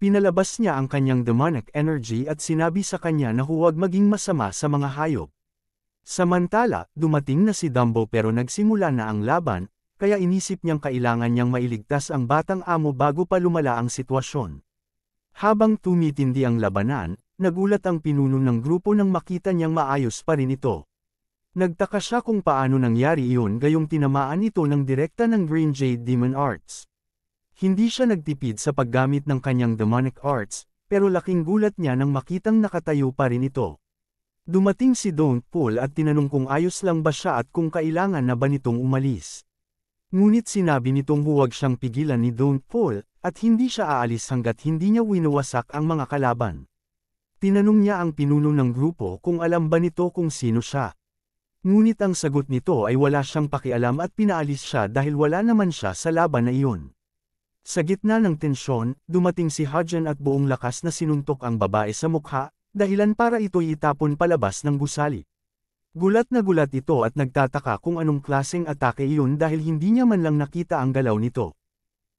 Pinalabas niya ang kanyang demonic energy at sinabi sa kanya na huwag maging masama sa mga hayop. Samantala, dumating na si Dumbo pero nagsimula na ang laban, kaya inisip niyang kailangan niyang mailigtas ang batang amo bago pa lumala ang sitwasyon. Habang tumitindi ang labanan, nagulat ang pinuno ng grupo nang makita niyang maayos pa rin ito. Nagtaka siya kung paano nangyari iyon gayong tinamaan ito ng direkta ng Green Jade Demon Arts. Hindi siya nagtipid sa paggamit ng kanyang demonic arts, pero laking gulat niya nang makitang nakatayo pa rin ito. Dumating si Don't Pull at tinanong kung ayos lang ba siya at kung kailangan na ba nitong umalis. Ngunit sinabi nitong huwag siyang pigilan ni Don't Pull, at hindi siya aalis hanggat hindi niya winawasak ang mga kalaban. Tinanong niya ang pinuno ng grupo kung alam ba nito kung sino siya. Ngunit ang sagot nito ay wala siyang pakialam at pinaalis siya dahil wala naman siya sa laban na iyon. Sa gitna ng tensyon, dumating si Hajin at buong lakas na sinuntok ang babae sa mukha, dahilan para ito'y itapon palabas ng gusali. Gulat na gulat ito at nagtataka kung anong klaseng atake iyon dahil hindi niya man lang nakita ang galaw nito.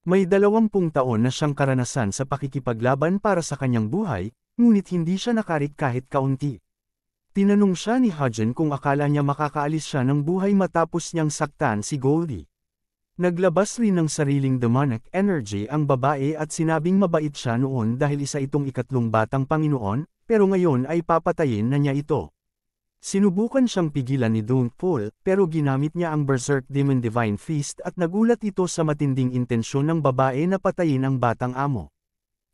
May 20 taon na siyang karanasan sa pakikipaglaban para sa kanyang buhay, ngunit hindi siya nakarik kahit kaunti. Tinanong siya ni Hajin kung akala niya makakaalis siya ng buhay matapos niyang saktan si Goldie. Naglabas rin ng sariling demonic energy ang babae at sinabing mabait siya noon dahil isa itong ikatlong batang Panginoon, pero ngayon ay papatayin na niya ito. Sinubukan siyang pigilan ni Don't Pull, pero ginamit niya ang Berserk Demon Divine Fist at nagulat ito sa matinding intensyon ng babae na patayin ang batang amo.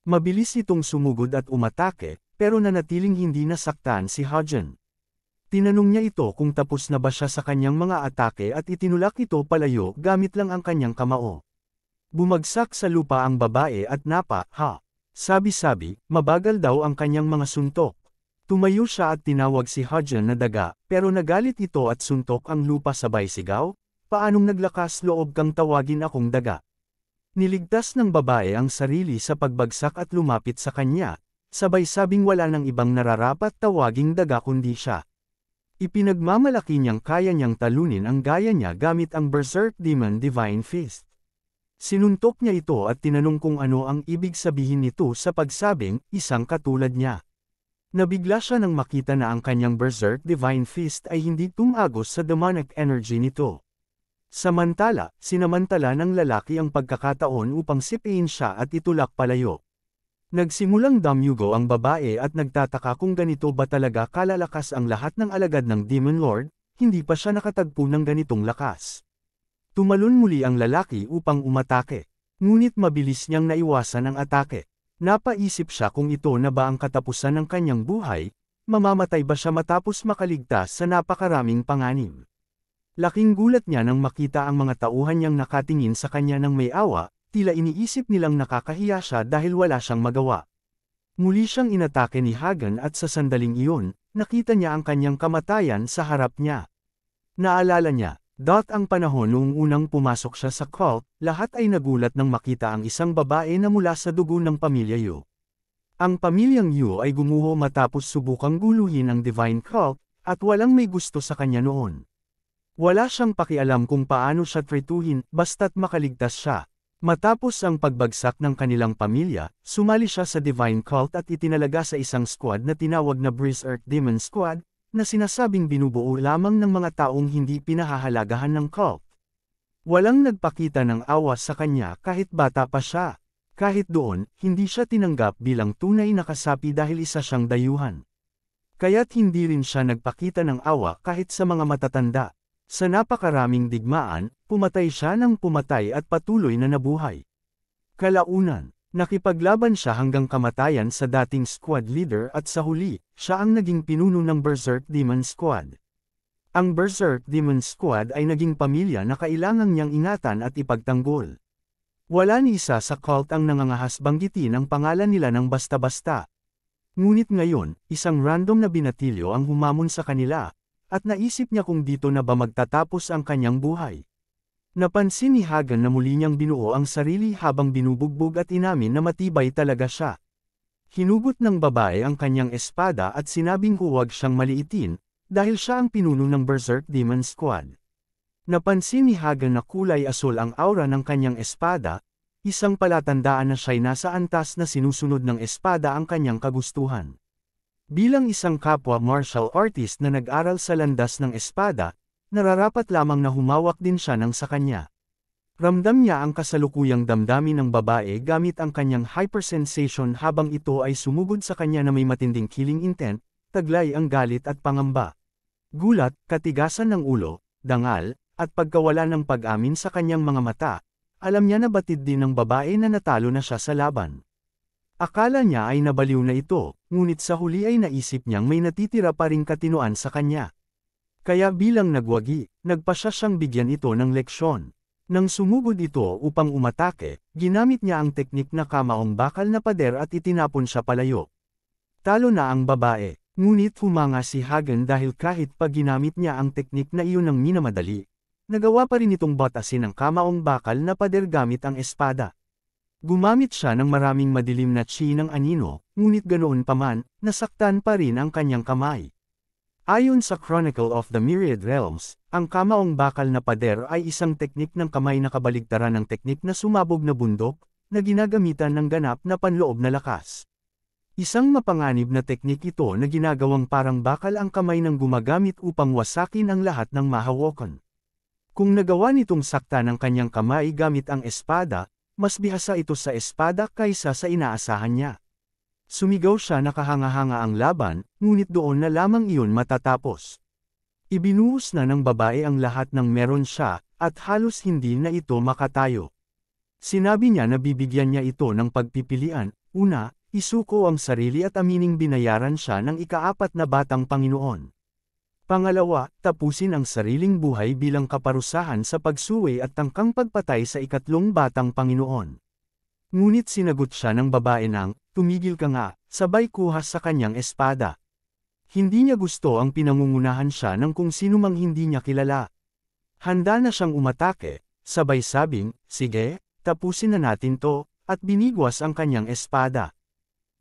Mabilis itong sumugod at umatake, pero nanatiling hindi nasaktan si Hajin. Tinanong niya ito kung tapos na ba siya sa kanyang mga atake at itinulak ito palayo gamit lang ang kanyang kamao. Bumagsak sa lupa ang babae at sabi-sabi, mabagal daw ang kanyang mga suntok. Tumayo siya at tinawag si Hajin na daga, pero nagalit ito at suntok ang lupa sabay sigaw, paanong naglakas loob kang tawagin akong daga? Niligtas ng babae ang sarili sa pagbagsak at lumapit sa kanya, sabay sabing wala nang ibang nararapat tawaging daga kundi siya. Ipinagmamalaki niyang kaya niyang talunin ang gaya niya gamit ang Berserk Demon Divine Fist. Sinuntok niya ito at tinanong kung ano ang ibig sabihin nito sa pagsabing, isang katulad niya. Nabigla siya nang makita na ang kanyang Berserk Divine Fist ay hindi tumagos sa demonic energy nito. Sinamantala ng lalaki ang pagkakataon upang sipain siya at itulak palayo. Nagsimulang damyugo ang babae at nagtataka kung ganito ba talaga kalalakas ang lahat ng alagad ng Demon Lord, hindi pa siya nakatagpo ng ganitong lakas. Tumalon muli ang lalaki upang umatake, ngunit mabilis niyang naiwasan ang atake. Napaisip siya kung ito na ba ang katapusan ng kanyang buhay, mamamatay ba siya matapos makaligtas sa napakaraming panganib. Laking gulat niya nang makita ang mga tauhan niyang nakatingin sa kanya ng may awa, tila iniisip nilang nakakahiya siya dahil wala siyang magawa. Muli siyang inatake ni Hagen at sa sandaling iyon, nakita niya ang kanyang kamatayan sa harap niya. Naalala niya, ang panahon noong unang pumasok siya sa cult, lahat ay nagulat nang makita ang isang babae na mula sa dugo ng pamilya Yu. Ang pamilyang Yu ay gumuho matapos subukang guluhin ang Divine Cult, at walang may gusto sa kanya noon. Wala siyang pakialam kung paano siya trituhin, basta't makaligtas siya. Matapos ang pagbagsak ng kanilang pamilya, sumali siya sa Divine Cult at itinalaga sa isang squad na tinawag na Berserk Demon Squad, na sinasabing binubuo lamang ng mga taong hindi pinahahalagahan ng cult. Walang nagpakita ng awa sa kanya kahit bata pa siya. Kahit doon, hindi siya tinanggap bilang tunay na kasapi dahil isa siyang dayuhan. Kaya't hindi rin siya nagpakita ng awa kahit sa mga matatanda. Sa napakaraming digmaan, pumatay siya ng pumatay at patuloy na nabuhay. Kalaunan, nakipaglaban siya hanggang kamatayan sa dating squad leader at sa huli, siya ang naging pinuno ng Berserk Demon Squad. Ang Berserk Demon Squad ay naging pamilya na kailangang niyang ingatan at ipagtanggol. Wala ni isa sa cult ang nangangahas banggitin ang pangalan nila ng basta-basta. Ngunit ngayon, isang random na binatilyo ang humamon sa kanila, at naisip niya kung dito na ba magtatapos ang kanyang buhay. Napansin ni Hagen na muli niyang binuo ang sarili habang binubugbog at inamin na matibay talaga siya. Hinugot ng babae ang kanyang espada at sinabing huwag siyang maliitin, dahil siya ang pinuno ng Berserk Demon Squad. Napansin ni Hagen na kulay asul ang aura ng kanyang espada, isang palatandaan na siya'y nasa antas na sinusunod ng espada ang kanyang kagustuhan. Bilang isang kapwa martial artist na nag-aral sa landas ng espada, nararapat lamang na humawak din siya ng sa kanya. Ramdam niya ang kasalukuyang damdamin ng babae gamit ang kanyang hypersensation habang ito ay sumugod sa kanya na may matinding killing intent, taglay ang galit at pangamba. Gulat, katigasan ng ulo, dangal, at pagkawala ng pag-amin sa kanyang mga mata, alam niya na batid din ng babae na natalo na siya sa laban. Akala niya ay nabaliw na ito, ngunit sa huli ay naisip niyang may natitira pa ring katinoan sa kanya. Kaya bilang nagwagi, nagpasya siyang bigyan ito ng leksyon. Nang sumugod ito upang umatake, ginamit niya ang teknik na kamaong bakal na pader at itinapon siya palayo. Talo na ang babae, ngunit humanga si Hagen dahil kahit pa ginamit niya ang teknik na iyon ng minamadali, nagawa pa rin itong batasin ang kamaong bakal na pader gamit ang espada. Gumamit siya ng maraming madilim na chi ng anino, ngunit ganoon pa man, nasaktan pa rin ang kanyang kamay. Ayon sa Chronicle of the Myriad Realms, ang kamaong bakal na pader ay isang teknik ng kamay na kabaligtaran ng teknik na sumabog na bundok, na ginagamitan ng ganap na panloob na lakas. Isang mapanganib na teknik ito na ginagawang parang bakal ang kamay ng gumagamit upang wasakin ang lahat ng mahawakan. Kung nagawa nitong sakta ng kanyang kamay gamit ang espada, mas bihasa ito sa espada kaysa sa inaasahan niya. Sumigaw siya na kahanga-hanga ang laban, ngunit doon na lamang iyon matatapos. Ibinuhos na ng babae ang lahat ng meron siya, at halos hindi na ito makatayo. Sinabi niya na bibigyan niya ito ng pagpipilian, una, isuko ang sarili at amining binayaran siya ng ika-4 na batang Panginoon. Pangalawa, tapusin ang sariling buhay bilang kaparusahan sa pagsuwi at tangkang pagpatay sa ika-3 batang Panginoon. Ngunit sinagot siya ng babae ng, tumigil ka nga, sabay kuha sa kanyang espada. Hindi niya gusto ang pinangungunahan siya ng kung sino mang hindi niya kilala. Handa na siyang umatake, sabay sabing, sige, tapusin na natin to, at binigwas ang kanyang espada.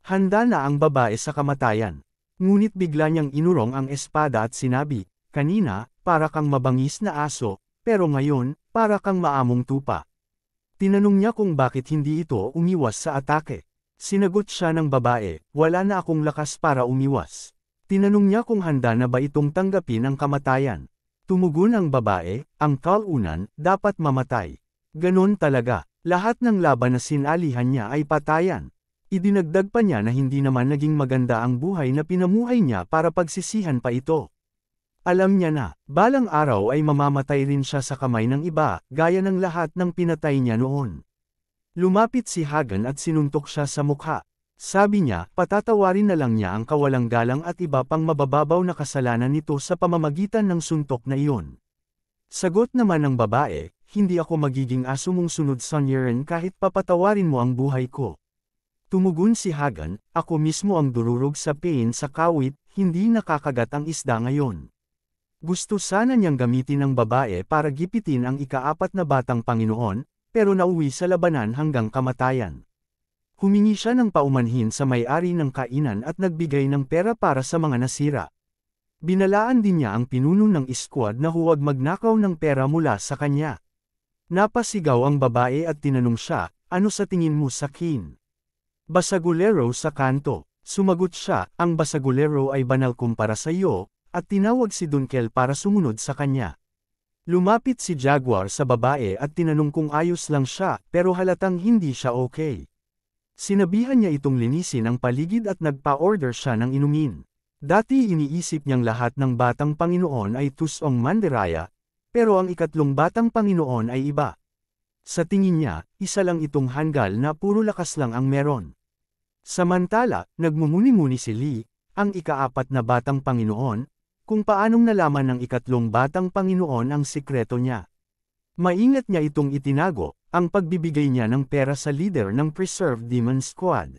Handa na ang babae sa kamatayan. Ngunit bigla niyang inurong ang espada at sinabi, kanina, para kang mabangis na aso, pero ngayon, para kang maamong tupa. Tinanong niya kung bakit hindi ito umiwas sa atake. Sinagot siya ng babae, wala na akong lakas para umiwas. Tinanong niya kung handa na ba itong tanggapin ang kamatayan. Tumugon ang babae, ang talunan, dapat mamatay. Ganon talaga, lahat ng laban na sinalihan niya ay patayan. Idinagdag pa niya na hindi naman naging maganda ang buhay na pinamuhay niya para pagsisihan pa ito. Alam niya na, balang araw ay mamamatay rin siya sa kamay ng iba, gaya ng lahat ng pinatay niya noon. Lumapit si Hagen at sinuntok siya sa mukha. Sabi niya, patatawarin na lang niya ang kawalang galang at iba pang mabababaw na kasalanan nito sa pamamagitan ng suntok na iyon. Sagot naman ng babae, hindi ako magiging aso mong sunod sa Niren kahit papatawarin mo ang buhay ko. Tumugon si Hagen, ako mismo ang dururog sa pain sa kawit, hindi nakakagat ang isda ngayon. Gusto sana niyang gamitin ng babae para gipitin ang ika-4 na batang Panginoon, pero nauwi sa labanan hanggang kamatayan. Humingi siya ng paumanhin sa may-ari ng kainan at nagbigay ng pera para sa mga nasira. Binalaan din niya ang pinuno ng squad na huwag magnakaw ng pera mula sa kanya. Napasigaw ang babae at tinanong siya, ano sa tingin mo sa kin? Basagulero sa kanto. Sumagot siya, ang basagulero ay banal kumpara sa iyo, at tinawag si Dunkel para sumunod sa kanya. Lumapit si Jaguar sa babae at tinanong kung ayos lang siya, pero halatang hindi siya okay. Sinabihan niya itong linisin ang paligid at nagpa-order siya ng inumin. Dati iniisip niyang lahat ng batang Panginoon ay Tusong Mandiraya, pero ang ika-3 batang Panginoon ay iba. Sa tingin niya, isa lang itong hanggal na puro lakas lang ang meron. Samantala, nagmumuni-muni si Lee, ang ika-4 na batang Panginoon, kung paanong nalaman ng ika-3 batang Panginoon ang sikreto niya. Maingat niya itong itinago, ang pagbibigay niya ng pera sa leader ng Preserved Demon Squad.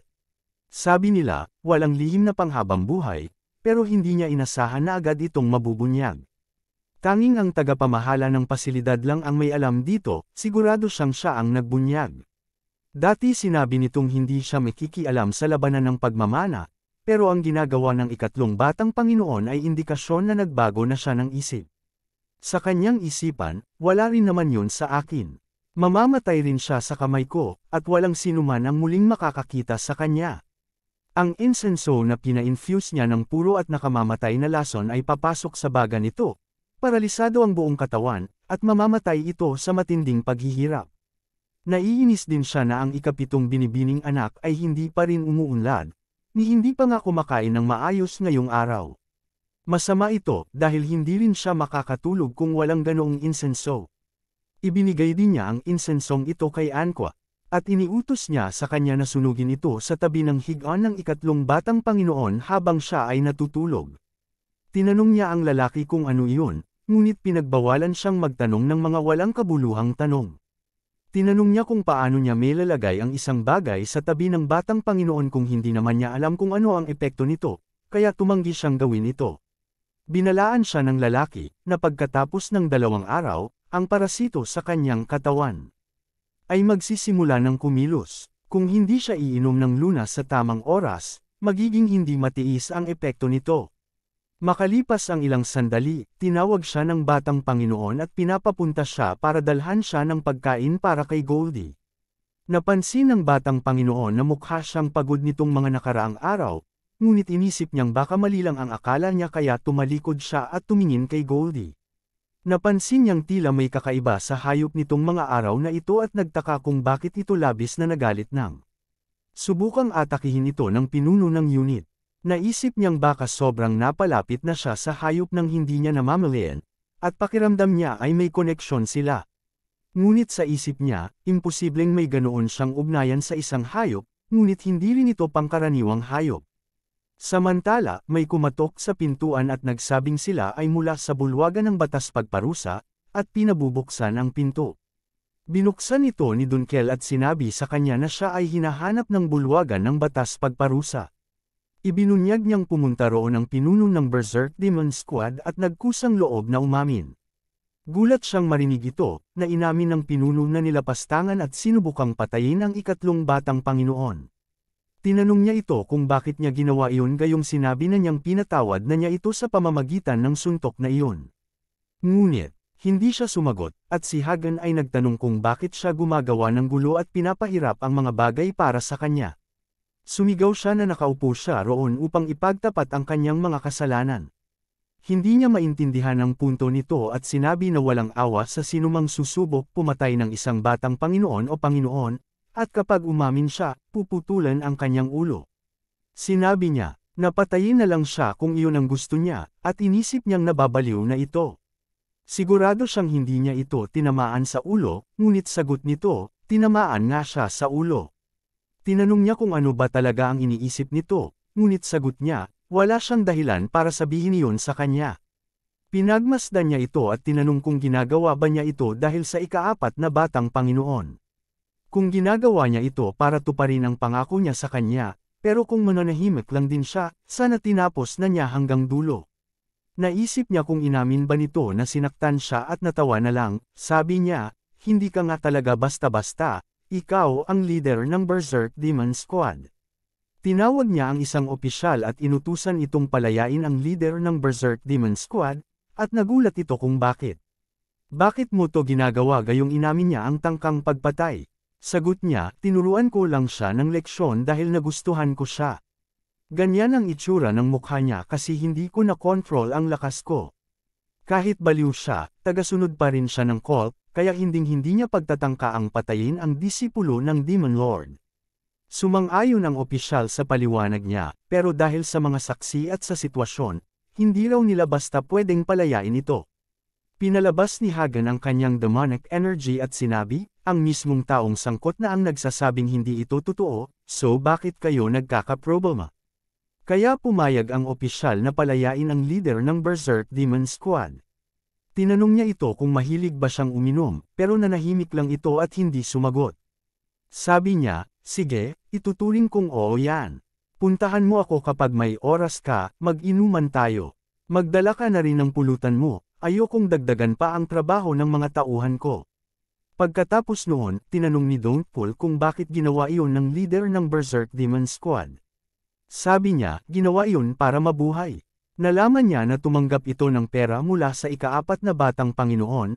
Sabi nila, walang lihim na panghabang buhay, pero hindi niya inasahan na agad itong mabubunyag. Tanging ang tagapamahala ng pasilidad lang ang may alam dito, sigurado siya ang nagbunyag. Dati sinabi nitong hindi siya makikialam sa labanan ng pagmamana, pero ang ginagawa ng ika-3 batang Panginoon ay indikasyon na nagbago na siya ng isip. Sa kanyang isipan, wala rin naman yun sa akin. Mamamatay rin siya sa kamay ko, at walang sinuman ang muling makakakita sa kanya. Ang insenso na pina-infuse niya ng puro at nakamamatay na lason ay papasok sa baga nito. Paralisado ang buong katawan, at mamamatay ito sa matinding paghihirap. Naiinis din siya na ang ikapitong binibining anak ay hindi pa rin umuunlad, ni hindi pa nga kumakain ng maayos ngayong araw. Masama ito dahil hindi rin siya makakatulog kung walang ganoong insenso. Ibinigay din niya ang insensong ito kay Anqua, at iniutos niya sa kanya na sunugin ito sa tabi ng higaan ng ikatlong batang Panginoon habang siya ay natutulog. Tinanong niya ang lalaki kung ano iyon, ngunit pinagbawalan siyang magtanong ng mga walang kabuluhang tanong. Tinanong niya kung paano niya may lalagay ang isang bagay sa tabi ng batang Panginoon kung hindi naman niya alam kung ano ang epekto nito, kaya tumanggi siyang gawin ito. Binalaan siya ng lalaki, na pagkatapos ng 2 araw, ang parasito sa kanyang katawan ay magsisimula ng kumilos. Kung hindi siya iinom ng lunas sa tamang oras, magiging hindi matiis ang epekto nito. Makalipas ang ilang sandali, tinawag siya ng batang Panginoon at pinapapunta siya para dalhan siya ng pagkain para kay Goldie. Napansin ng batang Panginoon na mukha siyang pagod nitong mga nakaraang araw, ngunit inisip niyang baka mali lang ang akala niya kaya tumalikod siya at tumingin kay Goldie. Napansin niyang tila may kakaiba sa hayop nitong mga araw na ito at nagtaka kung bakit ito labis na nagalit nang subukang atakihin ito ng pinuno ng unit. Naisip niyang baka sobrang napalapit na siya sa hayop nang hindi niya namamalayan, at pakiramdam niya ay may koneksyon sila. Ngunit sa isip niya, imposibleng may ganoon siyang ugnayan sa isang hayop, ngunit hindi rin ito pangkaraniwang hayop. Samantala, may kumatok sa pintuan at nagsabing sila ay mula sa bulwagan ng batas pagparusa, at pinabubuksan ang pinto. Binuksan ito ni Dunkel at sinabi sa kanya na siya ay hinahanap ng bulwagan ng batas pagparusa. Ibinunyag niyang pumunta roon ang pinuno ng Berserk Demon Squad at nagkusang loob na umamin. Gulat siyang marinig ito, na inamin ng pinuno na nilapastangan at sinubukang patayin ang ikatlong batang Panginoon. Tinanong niya ito kung bakit niya ginawa iyon gayong sinabi na niyang pinatawad na niya ito sa pamamagitan ng suntok na iyon. Ngunit, hindi siya sumagot, at si Hagan ay nagtanong kung bakit siya gumagawa ng gulo at pinapahirap ang mga bagay para sa kanya. Sumigaw siya na nakaupo siya roon upang ipagtapat ang kanyang mga kasalanan. Hindi niya maintindihan ang punto nito at sinabi na walang awa sa sinumang susubok pumatay ng isang batang Panginoon o Panginoon, at kapag umamin siya, puputulan ang kanyang ulo. Sinabi niya, napatayin na lang siya kung iyon ang gusto niya, at inisip niyang nababaliw na ito. Sigurado siyang hindi niya ito tinamaan sa ulo, ngunit sagot nito, tinamaan nga siya sa ulo. Tinanong niya kung ano ba talaga ang iniisip nito, ngunit sagot niya, wala siyang dahilan para sabihin iyon sa kanya. Pinagmasdan niya ito at tinanong kung ginagawa ba niya ito dahil sa ika-4 na batang Panginoon. Kung ginagawa niya ito para tuparin ang pangako niya sa kanya, pero kung mananahimik lang din siya, sana tinapos na niya hanggang dulo. Naisip niya kung inamin ba nito na sinaktan siya at natawa na lang, sabi niya, hindi ka nga talaga basta-basta. Ikaw ang leader ng Berserk Demon Squad. Tinawag niya ang isang opisyal at inutusan itong palayain ang leader ng Berserk Demon Squad, at nagulat ito kung bakit. Bakit mo to ginagawa gayong inamin niya ang tangkang pagpatay? Sagot niya, tinuruan ko lang siya ng leksyon dahil nagustuhan ko siya. Ganyan ang itsura ng mukha niya kasi hindi ko na-control ang lakas ko. Kahit baliw siya, tagasunod pa rin siya ng cult, kaya hinding-hindi niya pagtatangka ang patayin ang disipulo ng Demon Lord. Sumang-ayon ang opisyal sa paliwanag niya, pero dahil sa mga saksi at sa sitwasyon, hindi raw nila basta pwedeng palayain ito. Pinalabas ni Hagan ang kanyang demonic energy at sinabi, ang mismong taong sangkot na ang nagsasabing hindi ito totoo, so bakit kayo nagkakaproblema? Kaya pumayag ang opisyal na palayain ang leader ng Berserk Demon Squad. Tinanong niya ito kung mahilig ba siyang uminom, pero nanahimik lang ito at hindi sumagot. Sabi niya, sige, ituturing kong oo yan. Puntahan mo ako kapag may oras ka, mag-inuman tayo. Magdala ka na rin ng pulutan mo, ayokong dagdagan pa ang trabaho ng mga tauhan ko. Pagkatapos noon, tinanong ni Dontful kung bakit ginawa iyon ng leader ng Berserk Demon Squad. Sabi niya, ginawa iyon para mabuhay. Nalaman niya na tumanggap ito ng pera mula sa ika-4 na batang Panginoon,